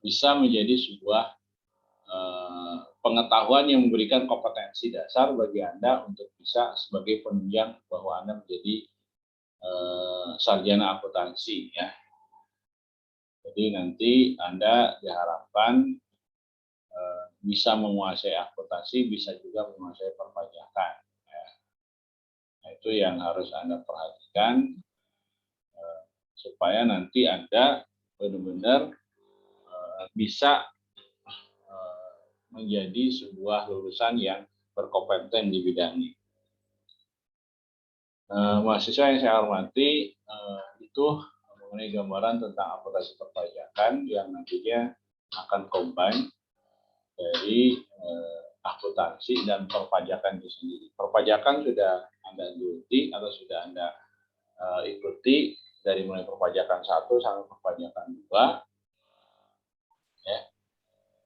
bisa menjadi sebuah pengetahuan yang memberikan kompetensi dasar bagi Anda untuk bisa sebagai penunjang bahwa Anda menjadi sarjana akuntansi ya. Jadi nanti Anda diharapkan bisa menguasai akuntansi, bisa juga menguasai perpajakan. Ya. Nah, itu yang harus Anda perhatikan supaya nanti Anda benar-benar bisa menjadi sebuah lulusan yang berkompeten di bidangnya. Mahasiswa yang saya hormati, itu mengenai gambaran tentang akuntansi perpajakan yang nantinya akan combine dari akuntansi dan perpajakan itu sendiri. Perpajakan sudah Anda geluti atau sudah Anda ikuti dari mulai perpajakan 1 sampai perpajakan 2, ya,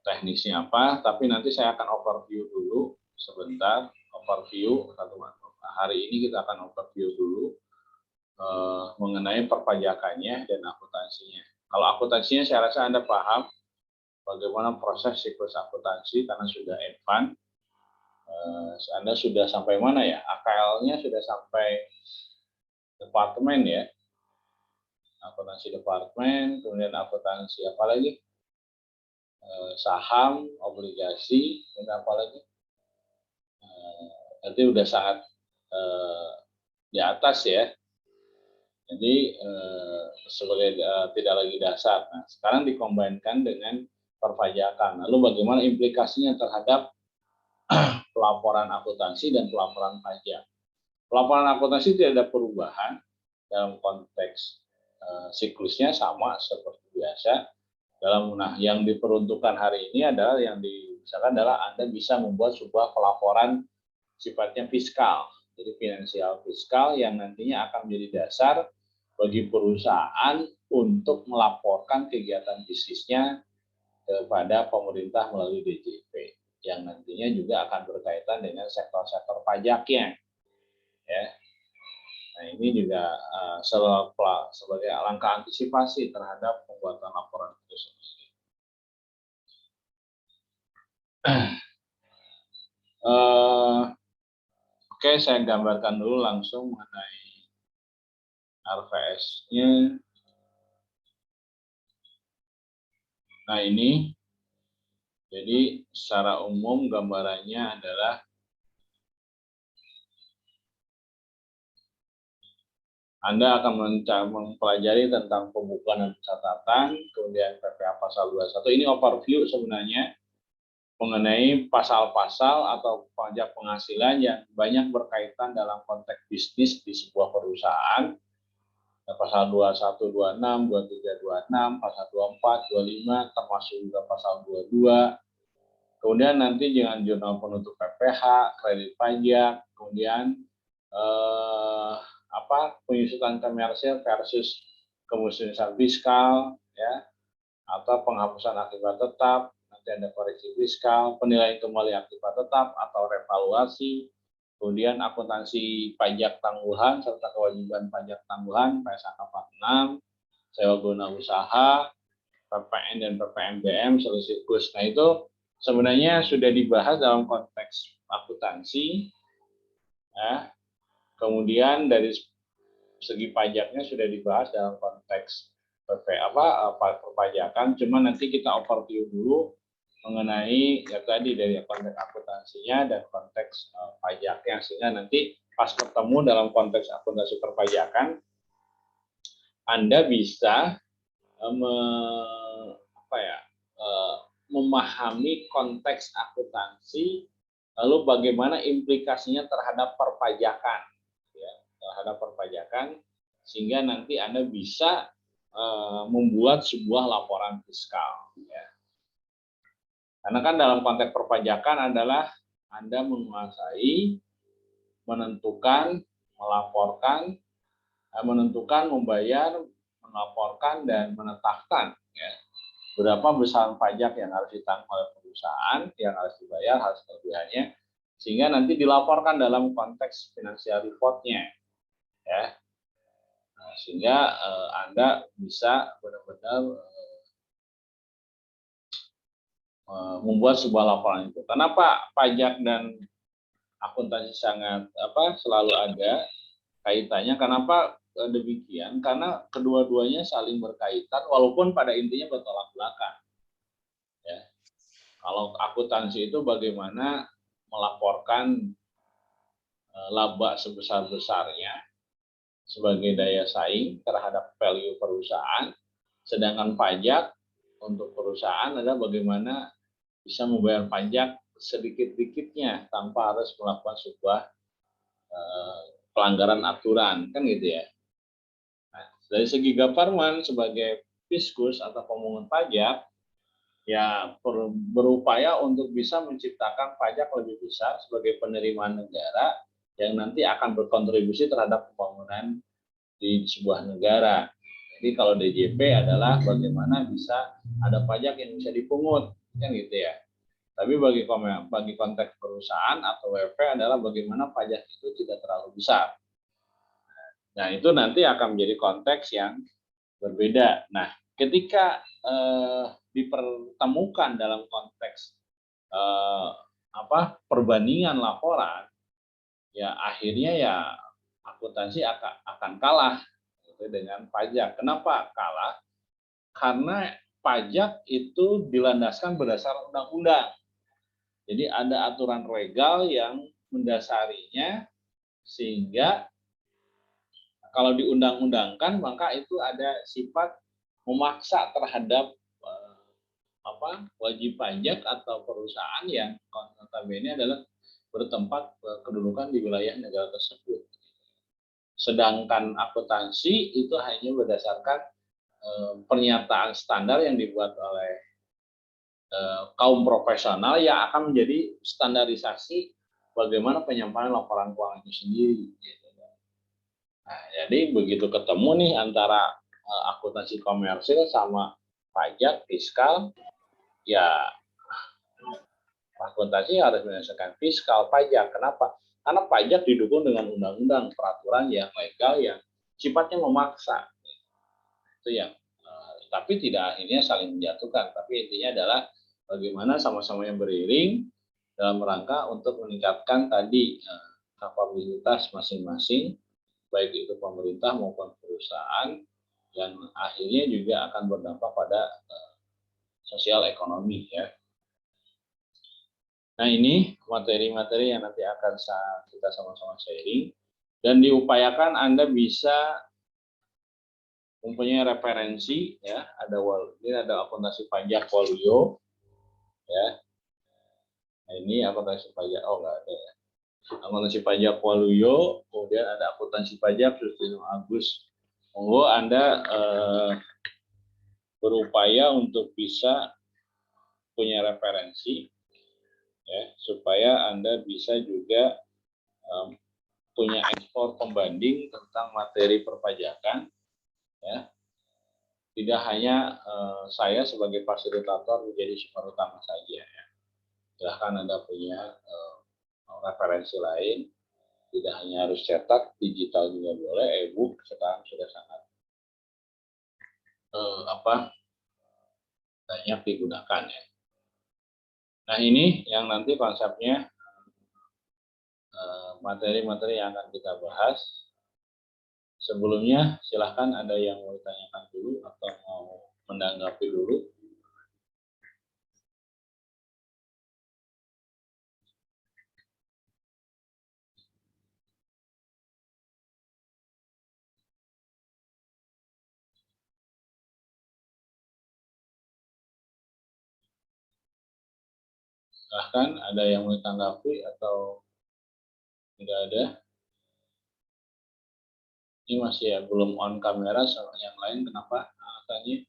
teknisnya apa, tapi nanti saya akan overview dulu sebentar, overview, hari ini kita akan overview dulu mengenai perpajakannya dan akuntansinya. Kalau akuntansinya saya rasa Anda paham bagaimana proses siklus akuntansi karena sudah advance. Anda sudah sampai mana ya? AKL-nya sudah sampai departemen ya. Akuntansi departemen, kemudian akuntansi apa lagi? Saham, obligasi, dan apa lagi? Nanti udah sangat di atas ya. Jadi sebagai tidak lagi dasar. Nah, sekarang dikombinkan dengan perpajakan. Lalu bagaimana implikasinya terhadap pelaporan akuntansi dan pelaporan pajak? Pelaporan akuntansi tidak ada perubahan dalam konteks siklusnya sama seperti biasa. Yang diperuntukkan hari ini adalah misalkan adalah Anda bisa membuat sebuah pelaporan sifatnya fiskal, jadi finansial fiskal yang nantinya akan menjadi dasar bagi perusahaan untuk melaporkan kegiatan bisnisnya kepada pemerintah melalui DJP yang nantinya juga akan berkaitan dengan sektor-sektor pajaknya. Ya. Nah, ini juga sebagai langkah antisipasi terhadap pembuatan laporan itu sendiri. Oke, saya gambarkan dulu langsung mengenai RVS-nya. Nah, ini jadi secara umum gambarannya adalah Anda akan mempelajari tentang pembukuan dan pencatatan, kemudian PPA pasal 21. Ini overview sebenarnya mengenai pasal-pasal atau pajak penghasilan yang banyak berkaitan dalam konteks bisnis di sebuah perusahaan. Pasal 21, 26, 23, 26, pasal 24, 25, termasuk juga pasal 22. Kemudian nanti dengan jurnal penutup PPh, kredit pajak, kemudian penyusutan komersil versus kemusuhan fiskal, ya, atau penghapusan akibat tetap, nanti ada koreksi fiskal, penilaian kembali akibat tetap atau revaluasi, kemudian akuntansi pajak tangguhan serta kewajiban pajak tangguhan PSAK 46, sewa guna usaha, PPN dan PPNBM selisih kurs. Nah, itu sebenarnya sudah dibahas dalam konteks akuntansi, ya. Kemudian dari segi pajaknya sudah dibahas dalam konteks perpajakan. Cuma nanti kita overview dulu mengenai ya tadi dari konteks akuntansinya dan konteks pajaknya, sehingga nanti pas ketemu dalam konteks akuntansi perpajakan Anda bisa memahami konteks akuntansi, lalu bagaimana implikasinya terhadap perpajakan, ya, sehingga nanti Anda bisa membuat sebuah laporan fiskal. Ya. Karena kan dalam konteks perpajakan adalah Anda menguasai, menentukan, melaporkan, membayar, melaporkan, dan menetapkan. Ya, berapa besar pajak yang harus ditanggung oleh perusahaan, yang harus dibayar, harus kelebihannya, sehingga nanti dilaporkan dalam konteks financial report-nya, ya. Nah, sehingga Anda bisa benar-benar membuat sebuah laporan itu. Kenapa pajak dan akuntansi sangat selalu ada kaitannya? Kenapa demikian? Karena kedua-duanya saling berkaitan walaupun pada intinya bertolak belakang. Ya. Kalau akuntansi itu bagaimana melaporkan laba sebesar-besarnya sebagai daya saing terhadap value perusahaan, sedangkan pajak untuk perusahaan adalah bagaimana bisa membayar pajak sedikit-dikitnya tanpa harus melakukan sebuah pelanggaran aturan, kan gitu ya. Nah, dari segi Gaparman sebagai Fiskus atau pemungut pajak, ya berupaya untuk bisa menciptakan pajak lebih besar sebagai penerimaan negara yang nanti akan berkontribusi terhadap pembangunan di sebuah negara. Jadi kalau DJP adalah bagaimana bisa ada pajak yang bisa dipungut, kan gitu ya. Tapi bagi konteks perusahaan atau WP adalah bagaimana pajak itu tidak terlalu besar. Nah, itu nanti akan menjadi konteks yang berbeda. Nah, ketika dipertemukan dalam konteks perbandingan laporan, ya akhirnya ya akuntansi akan kalah gitu, dengan pajak. Kenapa kalah? Karena pajak itu dilandaskan berdasarkan undang-undang. Jadi ada aturan legal yang mendasarinya, sehingga kalau diundang-undangkan maka itu ada sifat memaksa terhadap wajib pajak atau perusahaan yang notabene adalah bertempat kedudukan di wilayah negara tersebut. Sedangkan akuntansi itu hanya berdasarkan pernyataan standar yang dibuat oleh kaum profesional yang akan menjadi standarisasi bagaimana penyampaian laporan keuangan itu sendiri. Nah, jadi begitu ketemu nih antara akuntansi komersil sama pajak fiskal, ya akuntansi harus menyelesaikan fiskal pajak. Kenapa? Karena pajak didukung dengan undang-undang, peraturan yang legal yang sifatnya memaksa. Itu yang tapi tidak akhirnya saling menjatuhkan. Tapi intinya adalah bagaimana sama-sama yang beriring dalam rangka untuk meningkatkan tadi kapabilitas masing-masing, baik itu pemerintah maupun perusahaan, dan akhirnya juga akan berdampak pada sosial ekonomi ya. Nah, ini materi-materi yang nanti akan kita sama-sama sharing, dan diupayakan Anda bisa mempunyai referensi ya. Ini ada akuntansi pajak Waluyo ya. Nah, ini akuntansi pajak nggak ada ya. Akuntansi pajak Waluyo, kemudian ada akuntansi pajak Justinus Agus. Monggo Anda berupaya untuk bisa punya referensi ya, supaya Anda bisa juga punya ekspor pembanding tentang materi perpajakan ya. Tidak hanya saya sebagai fasilitator menjadi sumber utama saja ya. Silahkan Anda punya referensi lain, tidak hanya harus cetak, digital juga boleh, e-book sekarang sudah sangat banyak digunakan ya. Nah, ini yang nanti konsepnya materi-materi yang akan kita bahas. Sebelumnya silahkan ada yang mau ditanyakan dulu atau mau menanggapi dulu. Silahkan ada yang mau ditanggapi atau tidak ada. Ini masih ya belum on kamera, sama yang lain kenapa tanya?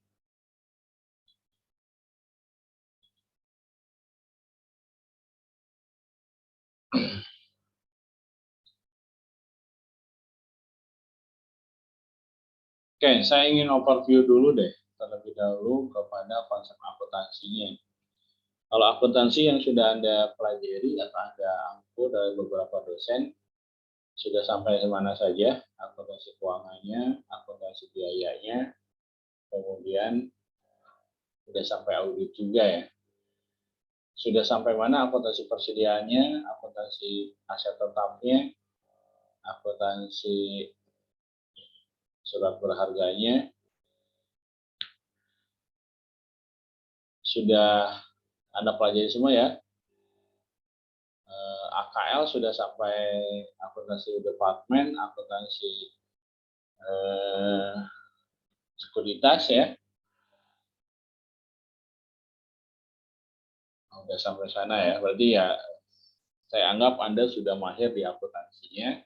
Oke, saya ingin overview dulu deh terlebih dahulu kepada konsep akuntansinya. Kalau akuntansi yang sudah Anda pelajari atau Anda ampu dari beberapa dosen, sudah sampai mana saja? Akuntansi keuangannya, akuntansi biayanya, kemudian sudah sampai audit juga ya. Sudah sampai mana akuntansi persediaannya, akuntansi aset tetapnya, akuntansi surat berharganya. Sudah Anda pelajari semua ya. AKL sudah sampai akuntansi departemen, akuntansi sekuritas ya. Sudah sampai sana ya. Berarti ya saya anggap Anda sudah mahir di akuntansinya.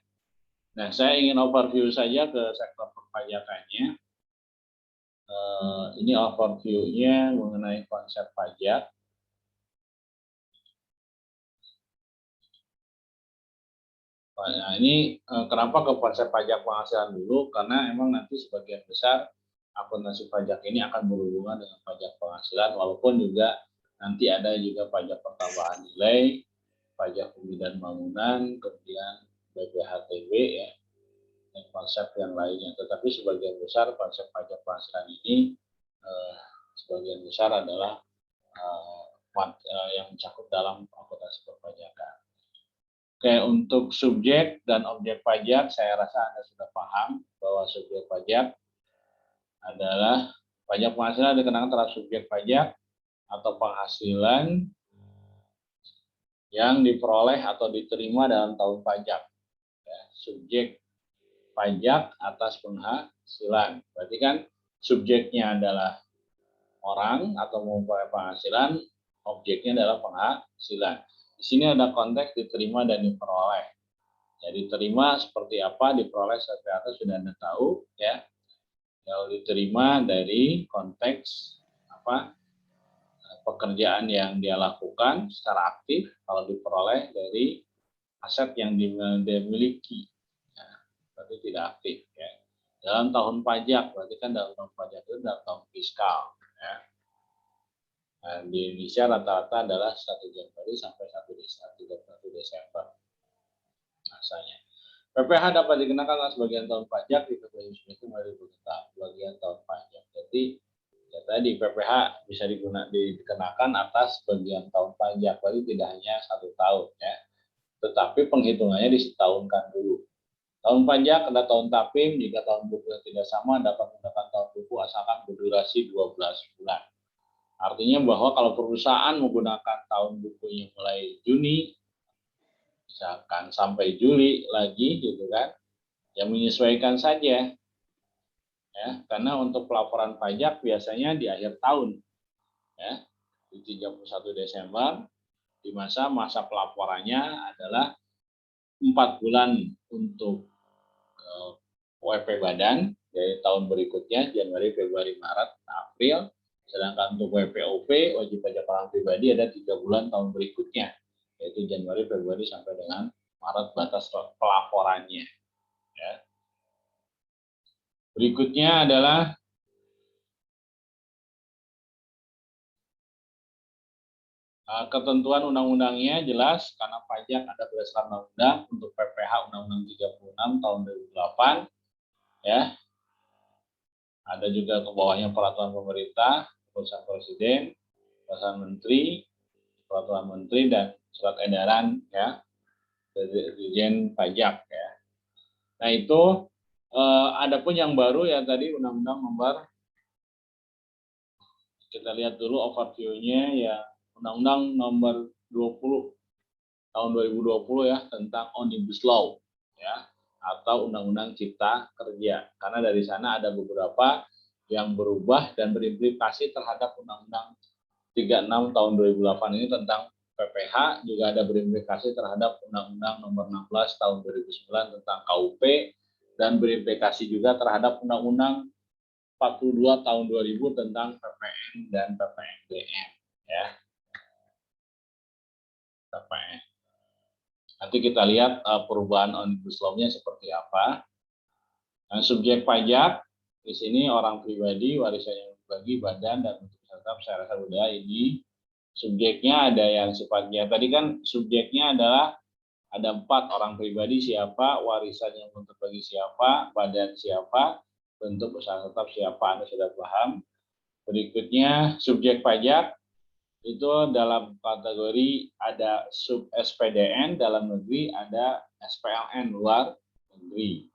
Nah, saya ingin overview saja ke sektor perpajakannya. Ini overview-nya mengenai konsep pajak. Nah, ini kenapa ke konsep pajak penghasilan dulu? Karena emang nanti sebagian besar akuntansi pajak ini akan berhubungan dengan pajak penghasilan, walaupun juga nanti ada juga pajak pertambahan nilai, pajak bumi dan bangunan, kemudian BPHTB ya, dan konsep yang lainnya. Tetapi sebagian besar konsep pajak penghasilan ini sebagian besar adalah yang mencakup dalam akuntansi perpajakan. Oke, untuk subjek dan objek pajak, saya rasa Anda sudah paham bahwa subjek pajak adalah pajak penghasilan dikenakan terhadap subjek pajak atau penghasilan yang diperoleh atau diterima dalam tahun pajak. Ya, subjek pajak atas penghasilan. Berarti kan subjeknya adalah orang atau memperoleh penghasilan, objeknya adalah penghasilan. Di sini ada konteks diterima dan diperoleh. Jadi diterima seperti apa, diperoleh seperti apa sudah Anda tahu ya. Kalau diterima dari konteks apa pekerjaan yang dia lakukan secara aktif, kalau diperoleh dari aset yang dimiliki, ya, berarti tidak aktif ya. Dalam tahun pajak, berarti kan dalam tahun pajak itu dalam tahun fiskal ya. Nah, di Indonesia rata-rata adalah 1 Januari sampai 1 Desember masanya. PPh dapat dikenakan sebagian tahun pajak di PPh itu mulai bagian tahun pajak. Jadi ya tadi PPh bisa dikenakan atas bagian tahun pajak, berarti tidak hanya 1 tahun ya. Tetapi penghitungannya disetahunkan dulu. Tahun pajak ada tahun tapim, jika tahun buku yang tidak sama dapat menggunakan tahun buku asalkan berdurasi 12 bulan. Artinya bahwa kalau perusahaan menggunakan tahun bukunya mulai Juni, misalkan sampai Juli lagi gitu kan, ya menyesuaikan saja. Ya, karena untuk pelaporan pajak biasanya di akhir tahun. Ya, di 31 Desember, di masa pelaporannya adalah 4 bulan untuk WP badan dari tahun berikutnya, Januari, Februari, Maret, April. Sedangkan untuk WPOP, wajib pajak orang pribadi, ada 3 bulan tahun berikutnya, yaitu Januari, Februari sampai dengan Maret batas pelaporannya. Ya. Berikutnya adalah ketentuan undang-undangnya jelas karena pajak ada berdasarkan undang-undang. Untuk PPh Undang-Undang 36 tahun 2008 ya. Ada juga ke bawahnya peraturan pemerintah, keputusan presiden, peraturan menteri, peraturan menteri dan surat edaran ya dari Dirjen Pajak ya. Nah itu ada pun yang baru ya tadi Undang-Undang Nomor, kita lihat dulu overview-nya ya, Undang-Undang Nomor 20 tahun 2020 ya tentang Omnibus Law ya atau Undang-Undang Cipta Kerja. Karena dari sana ada beberapa yang berubah dan berimplikasi terhadap Undang-Undang 36 tahun 2008 ini tentang PPh, juga ada berimplikasi terhadap Undang-Undang Nomor 16 tahun 2009 tentang KUP, dan berimplikasi juga terhadap Undang-Undang 42 tahun 2000 tentang PPN dan PPNBM ya. PPN. Nanti kita lihat perubahan Omnibus Law-nya seperti apa. Nah, subjek pajak di sini orang pribadi, warisan yang bagi badan dan untuk tetap, saya rasa udah ini. Subjeknya ada yang sifatnya, tadi kan subjeknya adalah ada 4, orang pribadi siapa, warisan yang untuk bagi siapa, badan siapa, bentuk usaha tetap siapa, Anda sudah paham. Berikutnya subjek pajak, itu dalam kategori ada sub SPDN dalam negeri, ada SPLN luar negeri.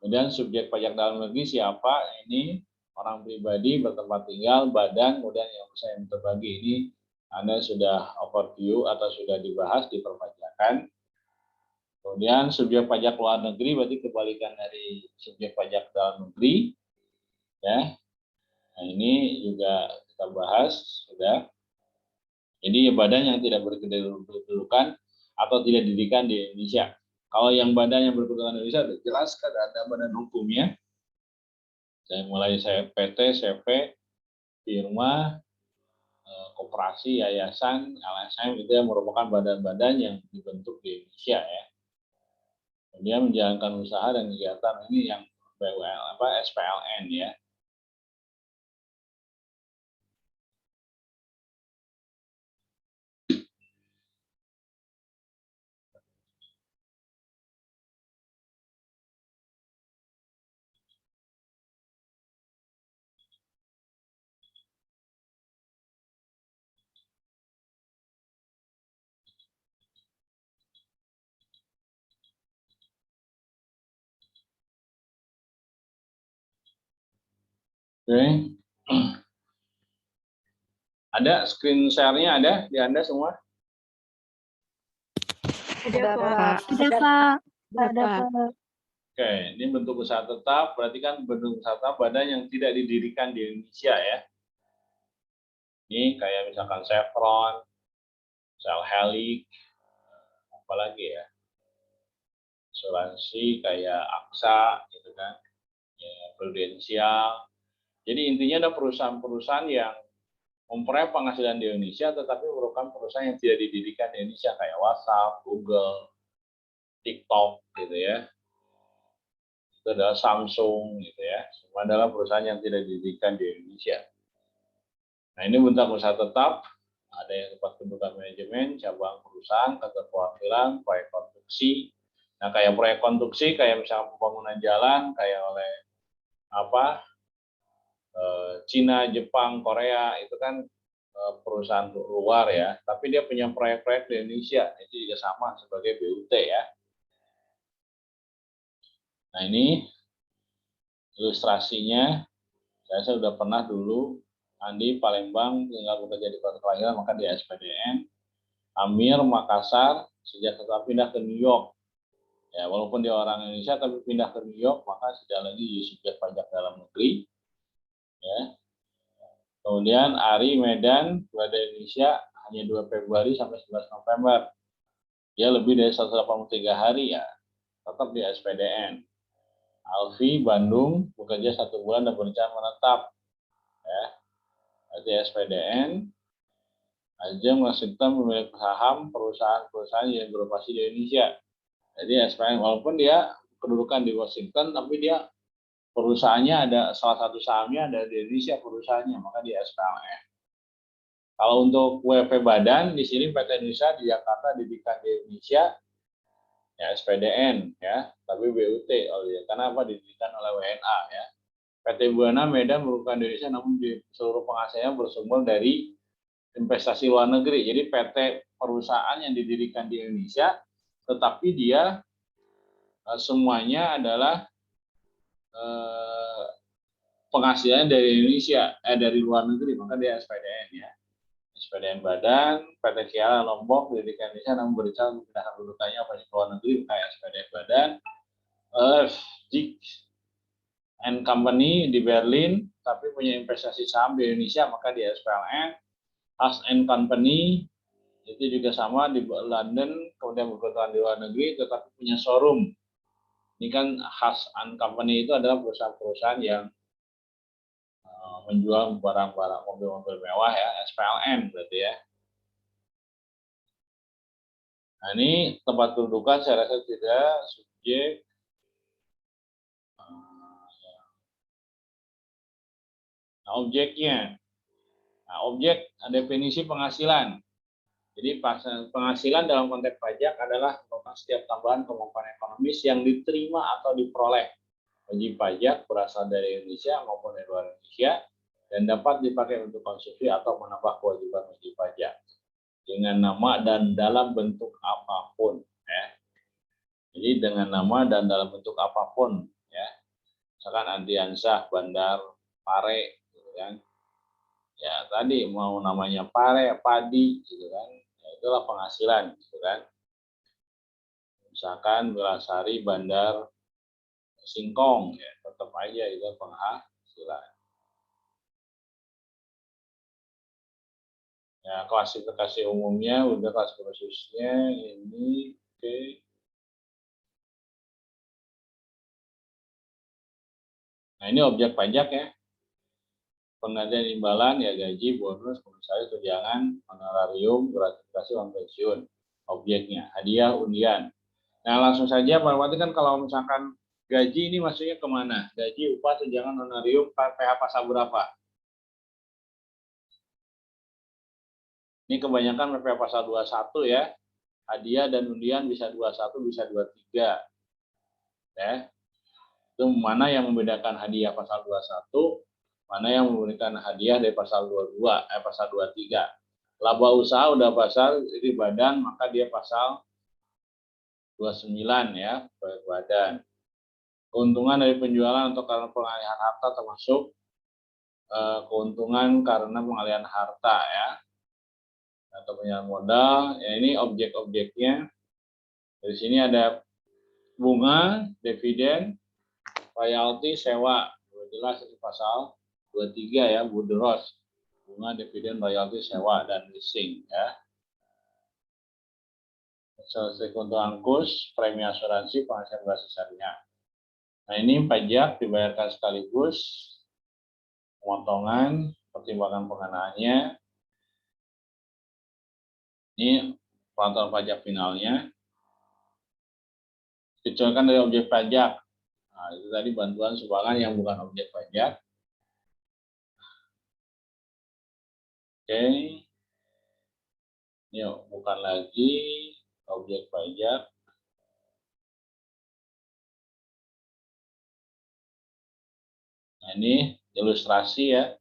Kemudian subjek pajak dalam negeri siapa? Ini orang pribadi bertempat tinggal, badan, kemudian yang usaha yang terbagi ini Anda sudah overview atau sudah dibahas di perpajakan. Kemudian subjek pajak luar negeri berarti kebalikan dari subjek pajak dalam negeri, ya. Nah, ini juga kita bahas sudah. Jadi badan yang tidak berkedudukan atau tidak didirikan di Indonesia. Kalau yang badan yang berkedudukan di Indonesia jelas kan ada badan hukumnya. Saya PT, CV, firma, koperasi, yayasan, LSM itu yang merupakan badan-badan yang dibentuk di Indonesia ya. Dia menjalankan usaha dan kegiatan ini yang SPLN ya. Oke. Ada screen share-nya ada di Anda semua? Ada, Pak. Ada, Pak. Ada, Pak. Oke, ini bentuk usaha tetap, berarti kan bentuk usaha tetap badan yang tidak didirikan di Indonesia ya. Ini kayak misalkan Chevron, Selhelic, apalagi ya, asuransi kayak AXA gitu kan, ya, Prudensial. Jadi intinya ada perusahaan-perusahaan yang memperoleh penghasilan di Indonesia, tetapi merupakan perusahaan yang tidak didirikan di Indonesia kayak WhatsApp, Google, TikTok gitu ya. Itu adalah Samsung gitu ya. Semua adalah perusahaan yang tidak didirikan di Indonesia. Nah, ini bentuk usaha tetap, ada yang tempat kedudukan manajemen, cabang perusahaan, kantor perwakilan, proyek konstruksi. Nah, kayak proyek konstruksi, kayak misalnya pembangunan jalan, kayak oleh Cina, Jepang, Korea, itu kan perusahaan luar ya, tapi dia punya proyek-proyek di Indonesia, itu juga sama sebagai BUT ya. Nah, ini ilustrasinya, saya sudah pernah dulu, Andi, Palembang, tinggal bekerja di kota kelahiran, maka di SPDN, Amir, Makassar, sejak setelah pindah ke New York. Ya, walaupun dia orang Indonesia, tapi pindah ke New York, maka sudah lagi di subjek pajak dalam negeri. Ya. Kemudian Ari, Medan, berada di Indonesia hanya 2 Februari sampai 11 November. Dia lebih dari 183 hari ya, tetap di SPDN. Alfi, Bandung, bekerja 1 bulan dan berencana menetap. Ya, di SPDN. Ajeng, Washington, pemilik saham perusahaan-perusahaan yang beroperasi di Indonesia. Jadi SPDN, walaupun dia kedudukan di Washington, tapi dia perusahaannya ada salah satu sahamnya ada di Indonesia perusahaannya, maka di SPLN. Kalau untuk WP Badan di sini PT Indonesia di Jakarta didirikan di Indonesia ya SPDN ya, tapi BUT karena apa didirikan oleh WNA ya. PT Buana Medan merupakan Indonesia namun di seluruh penghasilnya bersumber dari investasi luar negeri. Jadi PT perusahaan yang didirikan di Indonesia tetapi dia semuanya adalah penghasilannya dari Indonesia, dari luar negeri, maka dia SPDN ya. SPDN Badan, PT Kiara Lombok, didirikan Indonesia namun berencana untuk pindah kedudukannya pada luar negeri, kayak SPDN Badan, Jig and Company di Berlin, tapi punya investasi saham di Indonesia, maka di SPLN, Haas and Company, itu juga sama di London, kemudian berkedudukan di luar negeri, tetapi punya showroom. Ini kan Haas and Company itu adalah perusahaan-perusahaan yang menjual barang-barang mobil-mobil mewah ya, SPLN berarti ya. Nah, ini tempat kedudukan saya rasa tidak subjek. Nah, objeknya. Nah, objek definisi penghasilan. Jadi penghasilan dalam konteks pajak adalah merupakan setiap tambahan kemampuan ekonomis yang diterima atau diperoleh wajib pajak berasal dari Indonesia maupun dari luar Indonesia dan dapat dipakai untuk konsumsi atau menambah kewajiban wajib pajak dengan nama dan dalam bentuk apapun, ya. Jadi dengan nama dan dalam bentuk apapun, ya. Misalkan Andiansyah Bandar Pare, gitu kan. Ya tadi mau namanya Pare, Padi, gitu kan. Ya, itulah penghasilan, gitu kan. Misalkan Belasari Bandar Singkong, ya tetap aja itu penghasilan. Ya, klasifikasi umumnya udah, klasifikasi khususnya ini, oke. Nah, ini objek pajak ya. Penggantian imbalan ya gaji, bonus, komisaris, tunjangan, honorarium, gratifikasi, uang pensiun. Objeknya hadiah, undian. Nah, langsung saja Pak Bupati, kan kalau misalkan gaji ini maksudnya kemana? Gaji, upah, tunjangan, honorarium, PH pasal berapa? Ini kebanyakan PPh pasal 21 ya. Hadiah dan undian bisa 21, bisa 23. Ya. Itu mana yang membedakan hadiah pasal 21, mana yang memberikan hadiah dari pasal 22, pasal 23. Laba usaha udah pasal jadi badan, maka dia pasal 29 ya, proyek badan. Keuntungan dari penjualan atau karena pengalihan harta termasuk keuntungan karena pengalihan harta ya, atau penjualan modal. Ya, ini objek-objeknya. Dari sini ada bunga, dividen, royalti, sewa. Jelas ini pasal 23 ya, Budros. Bunga, dividen, royalti, sewa, dan leasing ya. Selesai keuntungan kurs, premi asuransi, penghasilan basis syariah. Nah, ini pajak dibayarkan sekaligus, pemotongan, pertimbangan pengenaannya. Ini peraturan pajak finalnya. Kecualikan dari objek pajak. Nah, itu tadi bantuan sumbangan yang bukan objek pajak. Oke. Ini bukan lagi objek pajak. Nah, ini ilustrasi ya.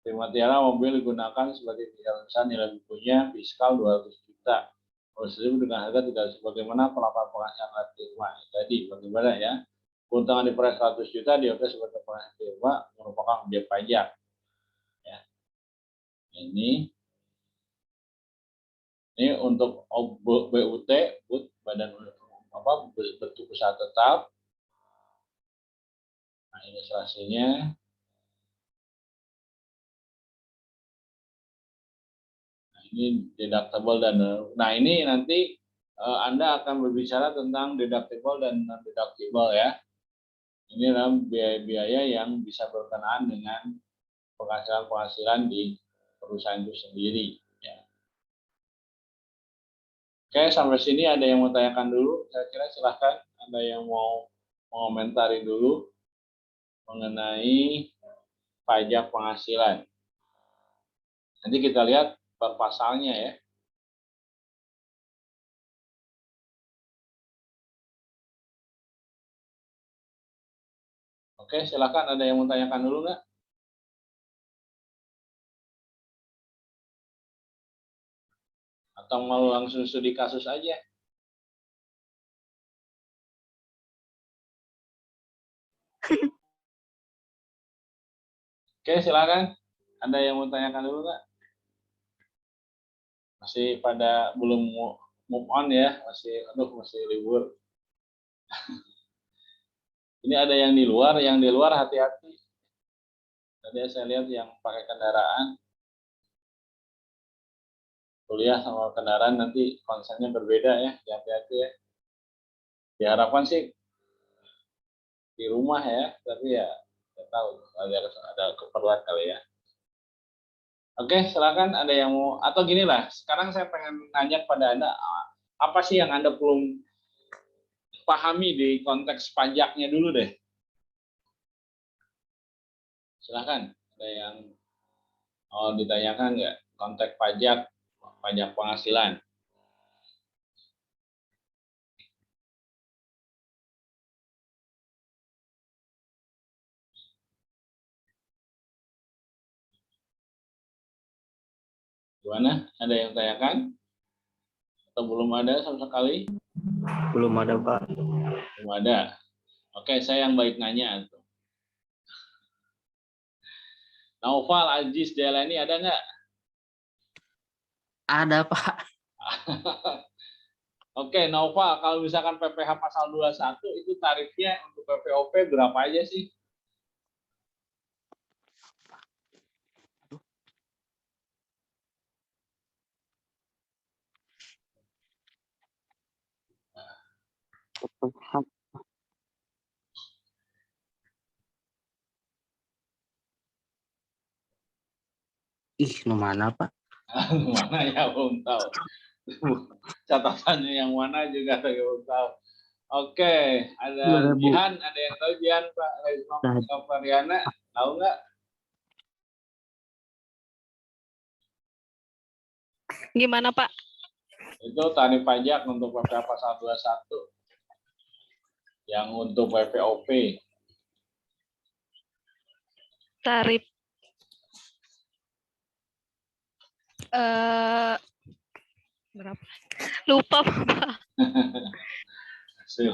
Prima Tiara mobil digunakan sebagai bilangan nilai bukunya fiskal 200 juta. Prosedur dengan harga tidak sebagaimana pelaporan penghasilan terima. Tadi bagaimana ya? Keuntungan diperas 100 juta dianggap sebagai penghasilan terima merupakan objek pajak. Ya. Ini untuk BUT, badan bentuk usaha tetap. Nah, ilustrasinya. Ini deductible dan ini nanti Anda akan berbicara tentang deductible dan non deductible ya. Ini adalah biaya-biaya yang bisa berkenaan dengan penghasilan-penghasilan di perusahaan itu sendiri. Ya. Oke, sampai sini ada yang mau tanyakan dulu? Saya kira silahkan. Ada yang mau mengomentari dulu mengenai pajak penghasilan. Nanti kita lihat per pasalnya ya. Oke, silakan, ada yang mau tanyakan dulu nggak? Atau mau langsung studi kasus aja? Oke, silakan. Ada yang mau tanyakan dulu nggak? Masih pada belum move on ya? Masih libur. Ini ada yang di luar hati-hati. Tadi saya lihat yang pakai kendaraan, kuliah sama kendaraan nanti konsennya berbeda ya, hati-hati ya. Diharapkan sih di rumah ya, tapi ya nggak tahu ada keperluan kali ya. Oke, silakan, ada yang mau, atau gini lah, sekarang saya pengen nanya pada Anda, apa sih yang Anda belum pahami di konteks pajaknya dulu deh. Silakan, ada yang mau ditanyakan nggak konteks pajak penghasilan? Gimana? Ada yang tanyakan? Atau belum ada sama sekali? Belum ada, Pak. Belum ada. Oke, saya yang baik nanya. Naufal, Aziz, Delani ada nggak? Ada, Pak. Oke, Naufal, kalau misalkan PPh pasal 21 itu tarifnya untuk PPOP berapa aja sih? Ih, nu mana, Pak? Mana ya, belum tahu. Catatannya yang mana juga saya belum tahu. Oke, ada 2.000. Jihan, ada yang tahu Jihan, Pak Rezma Variana, tahu nggak? Gimana, Pak? Itu tarif pajak untuk PPh pasal 21 yang untuk PPOP. Tarif berapa? Lupa, Pak.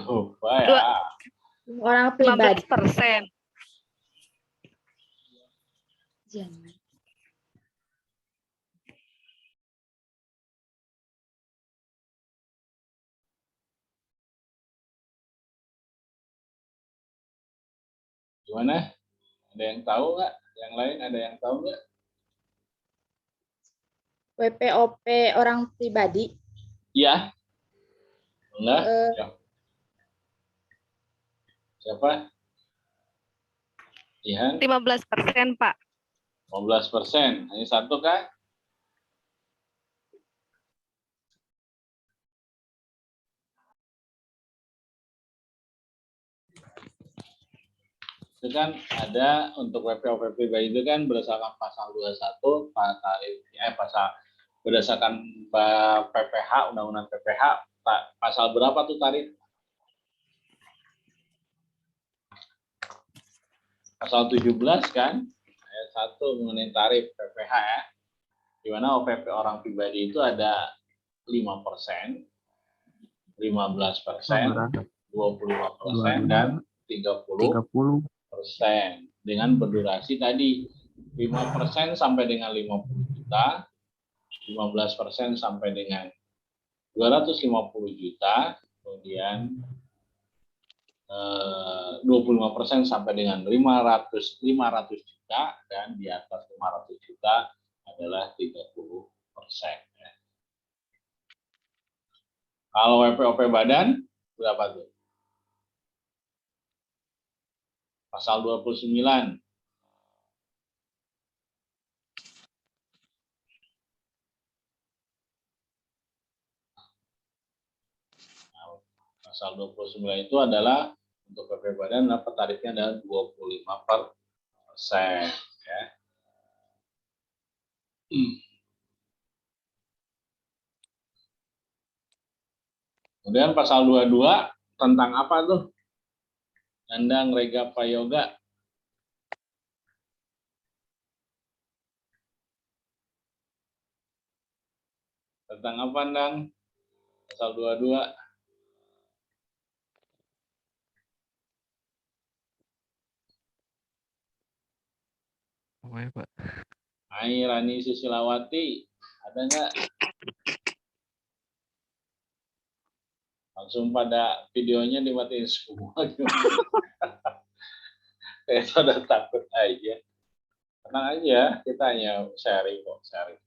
Lupa ya. Orang pribadi. 15%. Jangan. Gimana? Ada yang tahu nggak? Yang lain ada yang tahu nggak? WPOP orang pribadi. Iya. Enggak? Ya. Siapa? Jihan? 15%, Pak. 15%. Hanya satu kan? Itu kan ada untuk WPOP pribadi itu kan berdasarkan pasal 21 pasal berdasarkan PPh, undang-undang PPh, pasal berapa tuh tarif? Pasal 17 kan? Ayat 1 mengenai tarif PPh ya. Di mana OPP orang pribadi itu ada 5%, 15%, 25%, dan 30%. Dengan berdurasi tadi 5% sampai dengan 50 juta, 15% sampai dengan 250 juta, kemudian 25% sampai dengan 500 juta, dan di atas 500 juta adalah 30%. Kalau WPOP badan berapa tuh? Pasal 29. Pasal 29 itu adalah untuk PP badan tarifnya adalah 25%. Ya. Kemudian pasal 22 tentang apa tuh? Nandang Rega Prayoga. Tentang apa, Nandang? Pasal 22. Apa ya, Pak? Hai Rani Susilawati, ada nggak? Langsung pada videonya dimatiin semua. Kayak pada takut aja. Tenang aja, kita hanya sharing kok, sharing.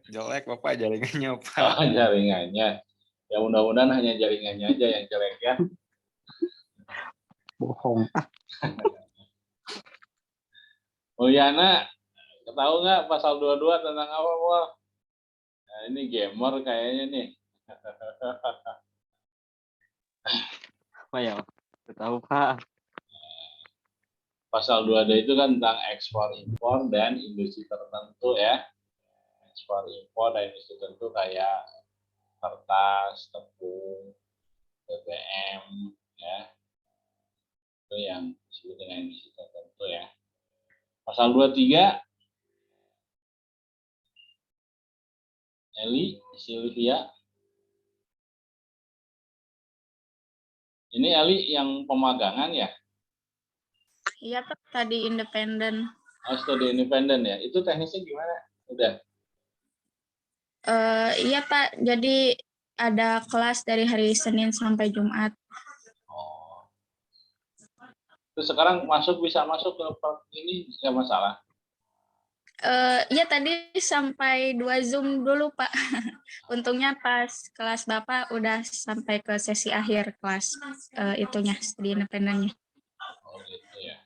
Jelek Bapak jaringannya, Pak. Oh, jaringannya. Ya mudah-mudahan hanya jaringannya aja yang jelek ya. Bohong. Mulyana, tahu nggak pasal 22 tentang apa, Wah? Nah, ini gamer kayaknya nih. Apa ya? Tahu, Pak. Pasal 22 itu kan tentang ekspor impor dan industri tertentu ya. Ekspor impor dan industri tertentu kayak kertas, tepung, BBM ya. Itu yang disebut dengan industri tertentu ya. Pasal 23 Sylvia. Ini Ali yang pemagangan ya? Iya Pak, tadi independen. Oh, studi independen ya. Itu teknisnya gimana? Udah. Iya Pak, jadi ada kelas dari hari Senin sampai Jumat. Oh. Terus sekarang bisa masuk ke ini nggak masalah. Iya tadi sampai 2 Zoom dulu Pak. Untungnya pas kelas Bapak udah sampai ke sesi akhir kelas itunya, studi independennya. Oh gitu ya.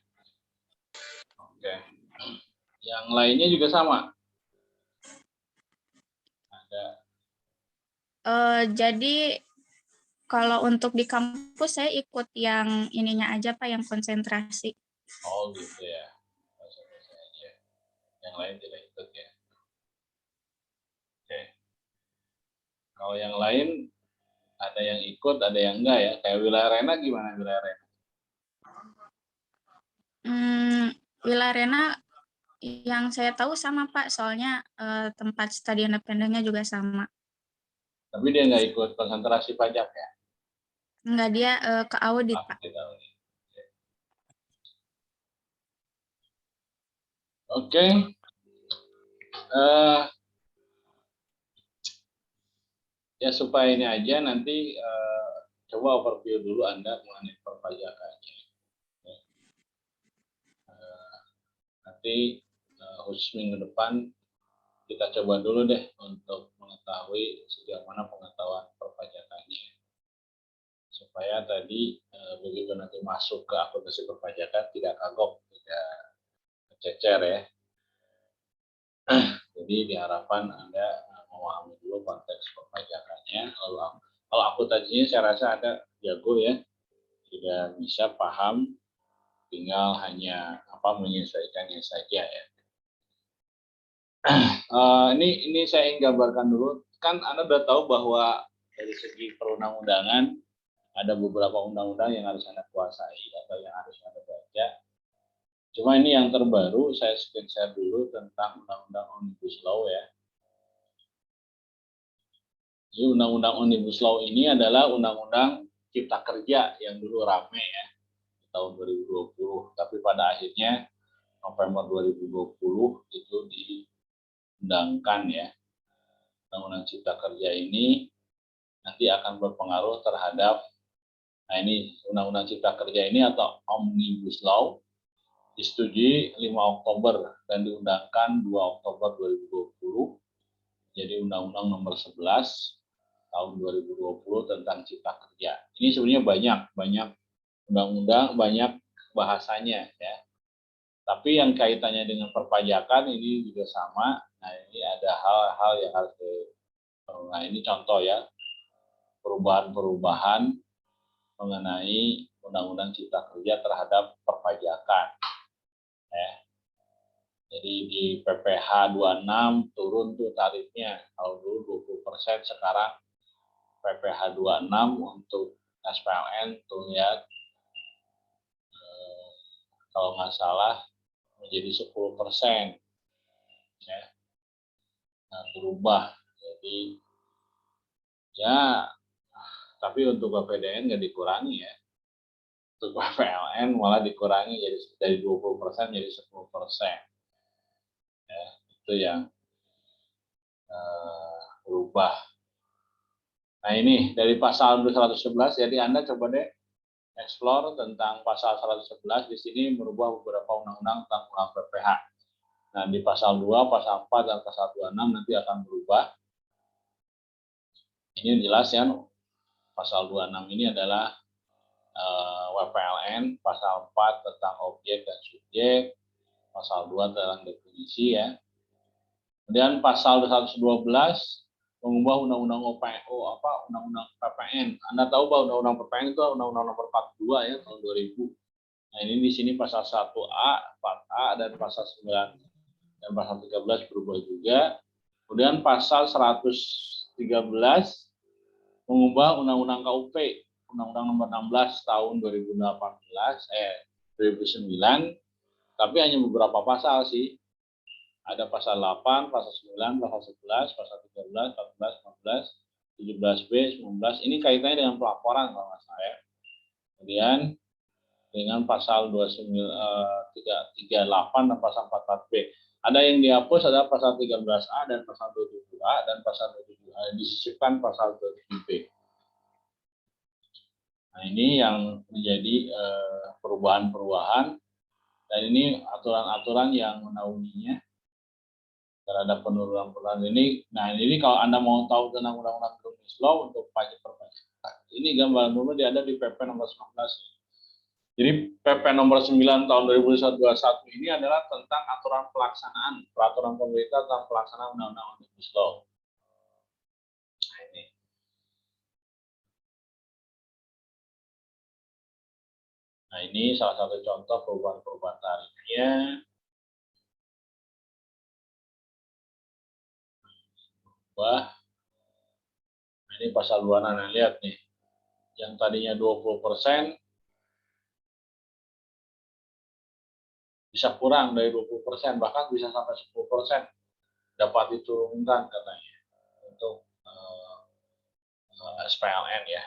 Oke. Yang lainnya juga sama? Ada. Jadi kalau untuk di kampus saya ikut yang ininya aja Pak, yang konsentrasi. Oh gitu ya. Konsentrasi aja. Yang lain tidak ikut ya. Oke. Kalau yang lain ada yang ikut, ada yang enggak ya. Kayak wilayah Rena gimana wilayah Rena? Wilarena yang saya tahu sama Pak, soalnya tempat studi independennya juga sama. Tapi dia nggak ikut konsentrasi pajak ya? Enggak, dia ke audit Pak. Oke. Ya supaya ini aja nanti coba overview dulu Anda mengenai perpajakannya. Nanti khusus minggu depan kita coba dulu deh untuk mengetahui sejauh mana pengetahuan perpajakannya. Supaya tadi begitu nanti masuk ke akuntansi perpajakan tidak kagok, tidak kececer ya. Jadi diharapkan Anda memahami dulu konteks perpajakannya. Kalau akuntansinya saya rasa Anda jago ya, sudah bisa paham, tinggal hanya menyesuaikannya saja ya. Ini saya ingin gambarkan dulu. Kan Anda sudah tahu bahwa dari segi perundang-undangan ada beberapa undang-undang yang harus Anda kuasai atau yang harus Anda baca. Cuma ini yang terbaru, saya screen share dulu tentang Undang-Undang Omnibus Law ya. Jadi Undang-Undang Omnibus Law ini adalah Undang-Undang Cipta Kerja yang dulu rame ya, di tahun 2020. Tapi pada akhirnya November 2020 itu diundangkan ya. Undang-Undang Cipta Kerja ini nanti akan berpengaruh terhadap, nah ini Undang-Undang Cipta Kerja ini atau Omnibus Law disetujui 5 Oktober dan diundangkan 2 Oktober 2020. Jadi Undang-Undang Nomor 11 tahun 2020 tentang Cipta Kerja. Ini sebenarnya banyak undang-undang, banyak bahasanya ya. Tapi yang kaitannya dengan perpajakan ini juga sama. Nah, ini ada hal-hal yang harus nah ini contoh ya, perubahan-perubahan mengenai Undang-Undang Cipta Kerja terhadap perpajakan. Ya. Jadi di PPh 26 turun tuh tarifnya. Kalau dulu 20%, sekarang PPh 26 untuk SPLN tuh ya, kalau nggak salah menjadi 10%. Ya. Nah, berubah. Jadi ya, tapi untuk PPDN nggak dikurangi ya. Untuk PLN malah dikurangi jadi dari 20% jadi 10%. Ya, itu yang berubah. Nah ini dari pasal 111, jadi Anda coba deh explore tentang pasal 111, di sini merubah beberapa undang-undang tentang pengelolaan PPh. Nah di pasal 2, pasal 4, dan pasal 26 nanti akan berubah. Ini jelas ya, pasal 26 ini adalah WPLN, pasal 4 tentang objek dan subjek, pasal 2 tentang definisi ya. Kemudian pasal 112 mengubah undang-undang undang-undang PPN. Anda tahu bahwa undang-undang PPN itu undang-undang nomor 42 ya tahun 2000. Nah, ini di sini pasal 1A, 4A dan pasal 9 dan pasal 13 berubah juga. Kemudian pasal 113 mengubah undang-undang KUP, undang-undang nomor 16 tahun 2009, tapi hanya beberapa pasal sih. Ada pasal 8, pasal 9, pasal 11, pasal 13, 14, 15, 17B, 19. Ini kaitannya dengan pelaporan kalau nggak salah ya. Kemudian dengan pasal 38 dan pasal 44B. Ada yang dihapus adalah pasal 13A dan pasal 27A dan pasal 27A disisipkan pasal 27B. Nah, ini yang menjadi perubahan-perubahan dan ini aturan-aturan yang menaunginya terhadap penurunan-penurunan ini. Nah, ini kalau Anda mau tahu tentang Undang-Undang Omnibus Law untuk pajak perpajakan, ini gambaran dulu dia ada di PP nomor 19. Jadi PP nomor 9 tahun 2021 ini adalah tentang aturan pelaksanaan, peraturan pemerintah tentang pelaksanaan Undang-Undang Omnibus Law. Nah, ini. Nah, ini salah satu contoh perubahan-perubahan tarifnya. Wah, nah ini pasal 2, Anda lihat nih. Yang tadinya 20%, bisa kurang dari 20%, bahkan bisa sampai 10% dapat diturunkan katanya untuk SPLN ya,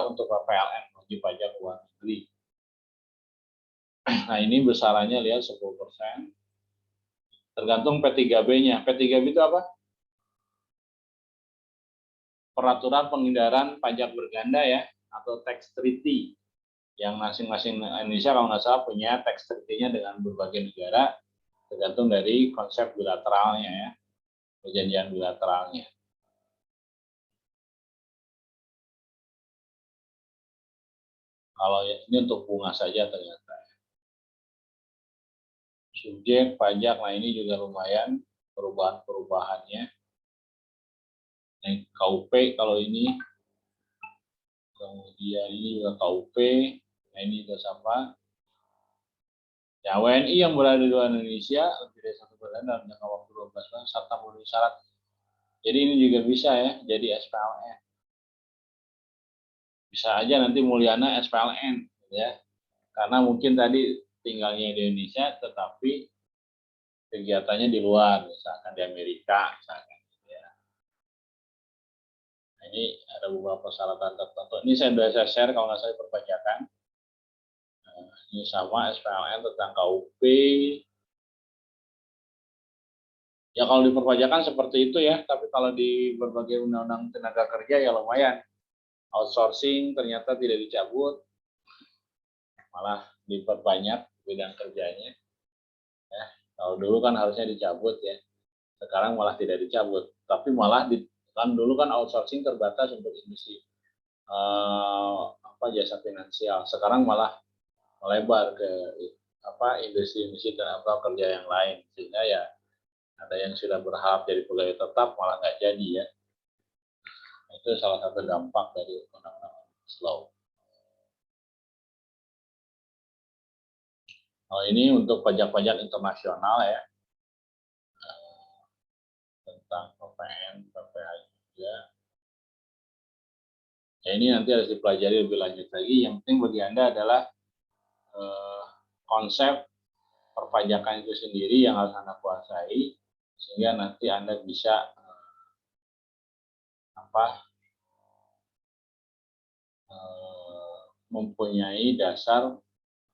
untuk PLN, wajib pajak luar negeri. Nah, ini besarannya lihat 10%, tergantung P3B-nya. P3B itu apa? Peraturan pengindaran pajak berganda ya, atau tax treaty. Yang masing-masing Indonesia kalau nggak salah punya tax treaty-nya dengan berbagai negara, tergantung dari konsep bilateralnya ya, perjanjian bilateralnya. Kalau ini untuk bunga saja ternyata. Subjek pajak, nah ini juga lumayan perubahan-perubahannya. Nah, KUP kalau ini, kemudian ini juga KUP, nah ini juga sama. Ya, WNI yang berada di luar Indonesia lebih dari 1 bulan dalam jangka waktu 12 bulan serta memenuhi syarat. Jadi ini juga bisa ya, jadi SPLN. Bisa aja nanti Mulyana SPLN, ya, karena mungkin tadi tinggalnya di Indonesia, tetapi kegiatannya di luar, misalkan di Amerika, misalkan. Ya. Nah, ini ada beberapa persyaratan tertentu. Ini saya sudah share kalau nggak salah perpajakan. Ini sama SPLN tentang KUP. Ya kalau di perpajakan seperti itu ya, tapi kalau di berbagai undang-undang tenaga kerja ya lumayan. Outsourcing ternyata tidak dicabut, malah diperbanyak bidang kerjanya. Ya, kalau dulu kan harusnya dicabut ya, sekarang malah tidak dicabut. Tapi malah kan dulu kan outsourcing terbatas untuk industri jasa finansial. Sekarang malah melebar ke industri-industri tenaga kerja yang lain, sehingga ya ada yang sudah berharap jadi pegawai tetap malah nggak jadi ya. Itu salah satu dampak dari Undang-Undang Omnibus Law. Nah, ini untuk pajak-pajak internasional ya, tentang PPN, PPh juga. Ya, ini nanti harus dipelajari lebih lanjut lagi. Yang penting bagi Anda adalah konsep perpajakan itu sendiri yang harus Anda kuasai, sehingga nanti Anda bisa mempunyai dasar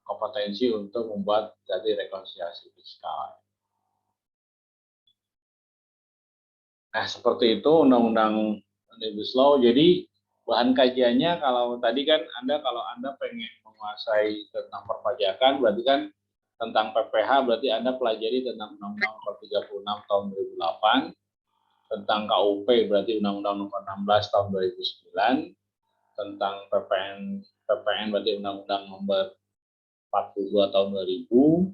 kompetensi untuk membuat jadi rekonsiliasi fiskal. Nah, seperti itu Undang-Undang Omnibus Law. Jadi bahan kajiannya kalau tadi kan kalau Anda pengen menguasai tentang perpajakan, berarti kan tentang PPh berarti Anda pelajari tentang Undang-Undang Nomor 36 Tahun 2008, tentang KUP berarti Undang-Undang Nomor 16 Tahun 2009, tentang PPN berarti Undang-Undang Nomor 42 Tahun 2000,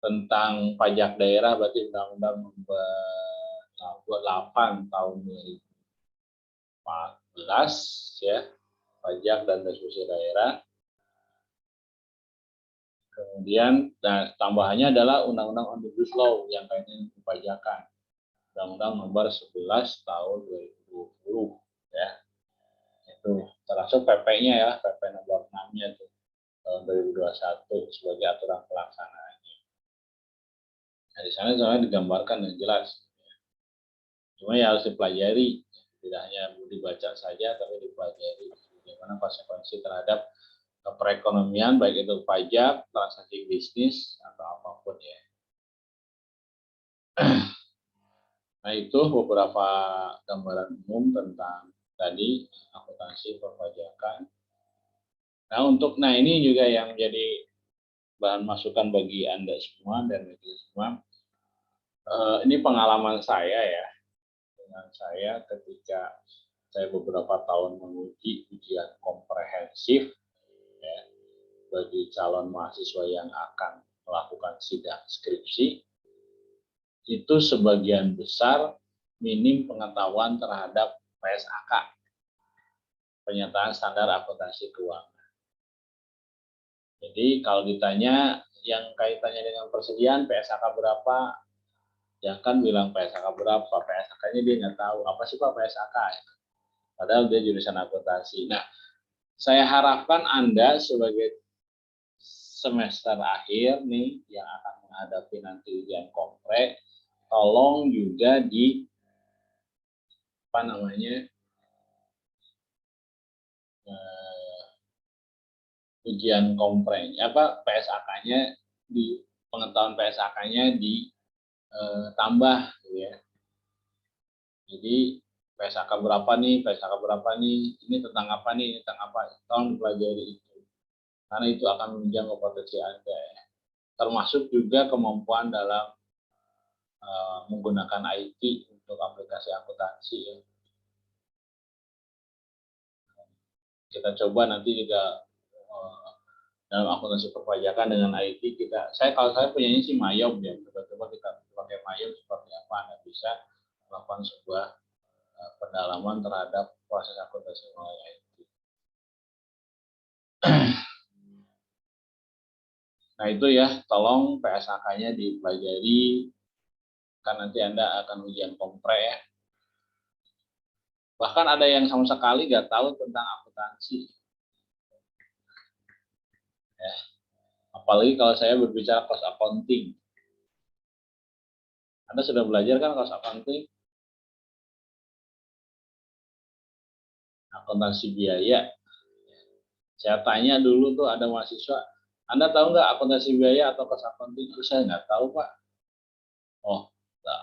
tentang pajak daerah berarti Undang-Undang Nomor 28 Tahun 2014 ya, pajak dan restitusi daerah. Kemudian tambahannya adalah Undang-Undang Omnibus Law yang kaitannya dengan perpajakan. Undang-Undang Nomor 11 Tahun 2020 ya. Itu termasuk PP-nya ya, PP nomor 6-nya itu tahun 2021 sebagai aturan pelaksanaannya. Nah, di sana soalnya digambarkan dengan jelas. Cuma ya harus dipelajari, tidak hanya dibaca saja, tapi dipelajari bagaimana konsekuensi terhadap perekonomian, baik itu pajak, transaksi bisnis, atau apapun ya. Nah, itu beberapa gambaran umum tentang tadi akuntansi perpajakan. Nah, ini juga yang jadi bahan masukan bagi Anda semua dan bagi semua. Ini pengalaman saya ya, dengan saya ketika saya beberapa tahun menguji ujian komprehensif ya, bagi calon mahasiswa yang akan melakukan sidang skripsi. Itu sebagian besar minim pengetahuan terhadap PSAK, pernyataan standar akuntansi keuangan. Jadi kalau ditanya yang kaitannya dengan persediaan PSAK berapa, jangan bilang PSAK berapa, PSAK-nya dia nggak tahu apa sih Pak PSAK, padahal dia jurusan akuntansi. Nah, saya harapkan Anda sebagai semester akhir nih yang akan menghadapi nanti ujian kompre, tolong juga di ujian komprenya PSAK-nya di pengetahuan PSAK-nya ditambah gitu ya. Jadi PSAK berapa nih, ini tentang apa nih, tentang apa, tolong dipelajari itu. Karena itu akan menunjang kompetensi Anda ya. Termasuk juga kemampuan dalam menggunakan IT untuk aplikasi akuntansi ya. Kita coba nanti juga dalam akuntansi perpajakan dengan IT kalau saya punyanya sih Mayom ya, coba kita pakai Mayom seperti apa Anda bisa melakukan sebuah pendalaman terhadap proses akuntansi melalui IT. Nah itu ya, tolong PSAK-nya dipelajari, kan nanti Anda akan ujian kompre ya. Bahkan ada yang sama sekali nggak tahu tentang akuntansi. Ya. Apalagi kalau saya berbicara cost accounting. Anda sudah belajar kan cost accounting? Akuntansi biaya. Saya tanya dulu tuh ada mahasiswa, Anda tahu nggak akuntansi biaya atau cost accounting? Saya nggak tahu Pak. Oh,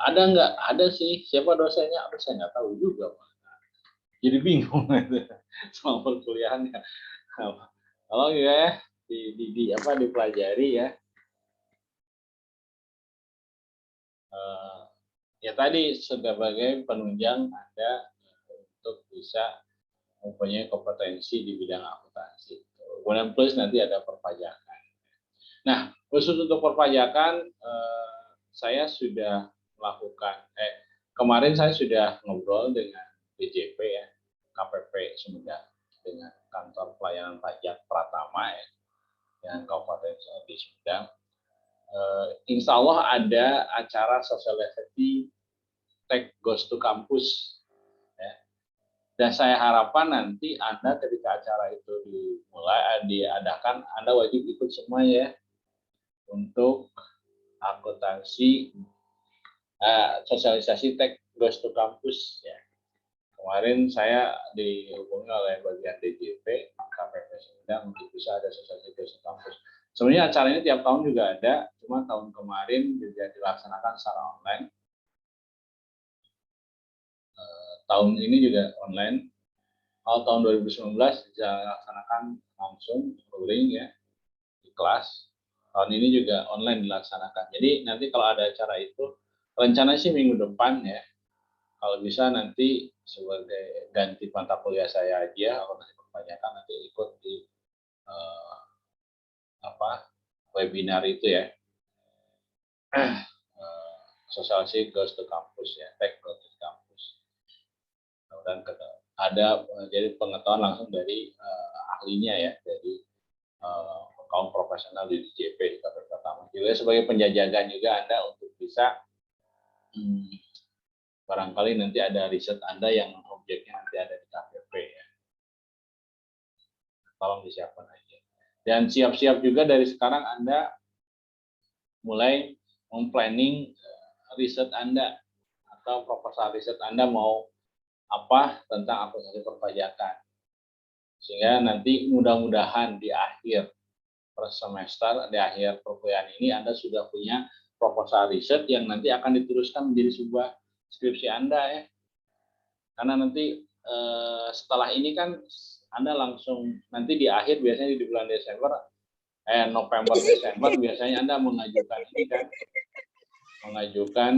ada nggak? Ada sih. Siapa dosennya? Saya nggak tahu juga Pak. Jadi bingung sama perkuliahannya. Kalau ya dipelajari ya. Ya tadi sebagai penunjang Anda untuk bisa mempunyai kompetensi di bidang akuntansi. Kemudian plus nanti ada perpajakan. Nah, khusus untuk perpajakan, saya sudah melakukan, kemarin saya sudah ngobrol dengan DJP ya, KPP Sumedang, dengan kantor pelayanan pajak Pratama ya, dengan Kabupaten di Sumedang. Insya Allah ada acara sosialisasi Tech Goes to Campus. Ya. Dan saya harapkan nanti Anda ketika acara itu diadakan, Anda wajib ikut semua ya, untuk akuntansi sosialisasi Tech Goes to Campus ya. Kemarin saya dihubungi oleh bagian DJP KPP Sumedang untuk bisa ada sosialisasi Goes to Campus. Sebenarnya acara ini tiap tahun juga ada, cuma tahun kemarin juga dilaksanakan secara online. Tahun ini juga online. Kalau tahun 2019 dilaksanakan langsung ruling ya di kelas. Tahun ini juga online dilaksanakan. Jadi nanti kalau ada acara itu, rencana sih minggu depan ya. Kalau bisa nanti sebagai ganti mata kuliah saya aja, akuntansi perpajakan nanti ikut di webinar itu ya. Sosialisasi Goes to Campus ya, Tech Goes to Campus. Dan ada jadi pengetahuan langsung dari ahlinya ya, dari kaum profesional di DJP di KPP Pratama. Juga sebagai penjajakan juga Anda untuk bisa barangkali nanti ada riset Anda yang objeknya nanti ada di KPP ya. Tolong disiapkan aja. Dan siap-siap juga dari sekarang Anda mulai memplanning riset Anda atau proposal riset Anda mau apa tentang akuntansi perpajakan. Sehingga nanti mudah-mudahan di akhir per semester, di akhir perkuliahan ini Anda sudah punya proposal riset yang nanti akan diteruskan menjadi sebuah skripsi Anda ya. Karena nanti setelah ini kan Anda langsung nanti di akhir biasanya di bulan Desember, November Desember biasanya Anda mengajukan ini kan, mengajukan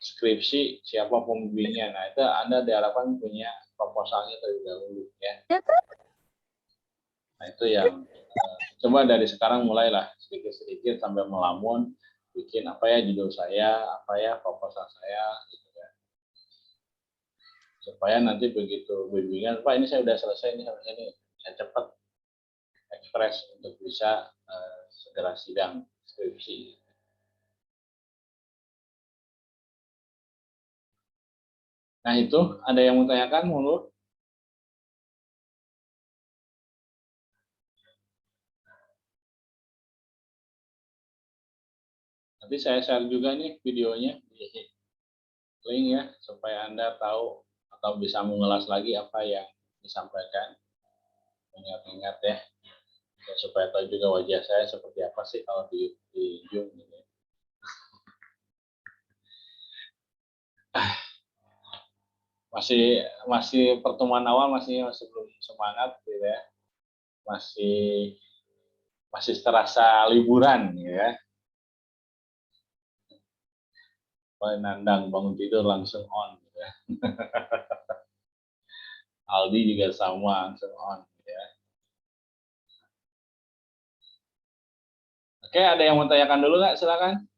skripsi siapa pembimbingnya. Nah itu Anda diharapkan punya proposalnya terlebih dahulu ya. Nah itu yang coba dari sekarang mulailah sedikit-sedikit sampai melamun, bikin apa ya judul saya, apa ya proposal saya, gitu ya. Supaya nanti begitu bimbingan, Pak ini saya udah selesai ini, saya cepat ekspres untuk bisa segera sidang skripsi. Nah itu ada yang mau tanyakan, monggo. Nanti saya share juga nih videonya di link ya, supaya Anda tahu atau bisa mengulas lagi apa yang disampaikan. Ingat-ingat ya, supaya tahu juga wajah saya seperti apa sih kalau di Zoom gitu. Masih pertemuan awal masih belum semangat gitu ya. Masih terasa liburan ya. Nandang bangun tidur langsung on gitu ya. Aldi juga sama langsung on gitu ya. Oke, ada yang mau tanyakan dulu nggak? Silakan.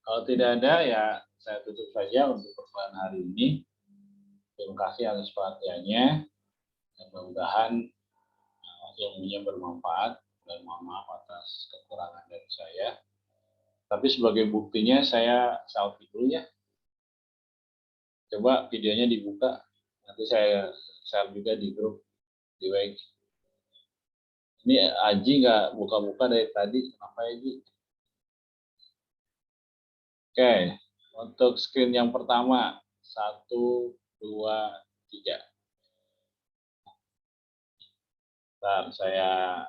Kalau tidak ada ya saya tutup saja untuk pertemuan hari ini. Terima kasih atas perhatiannya. Mudah-mudahan ilmunya bermanfaat dan mohon maaf atas kekurangan dari saya. Tapi sebagai buktinya saya selfie dulu ya. Coba videonya dibuka. Nanti saya share juga di grup di WG. Ini Aji nggak buka-buka dari tadi. Kenapa Aji? Oke, untuk screen yang pertama 1, 2, 3. Bentar, saya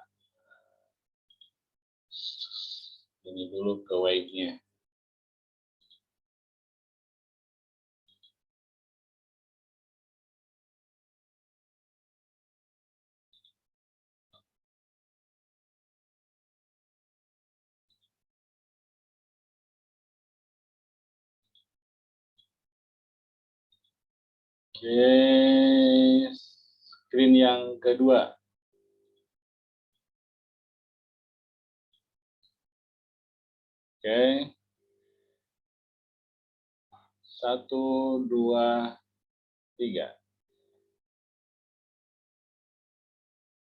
ini dulu ke WG-nya. Oke, screen yang kedua. Oke. 1, 2, 3.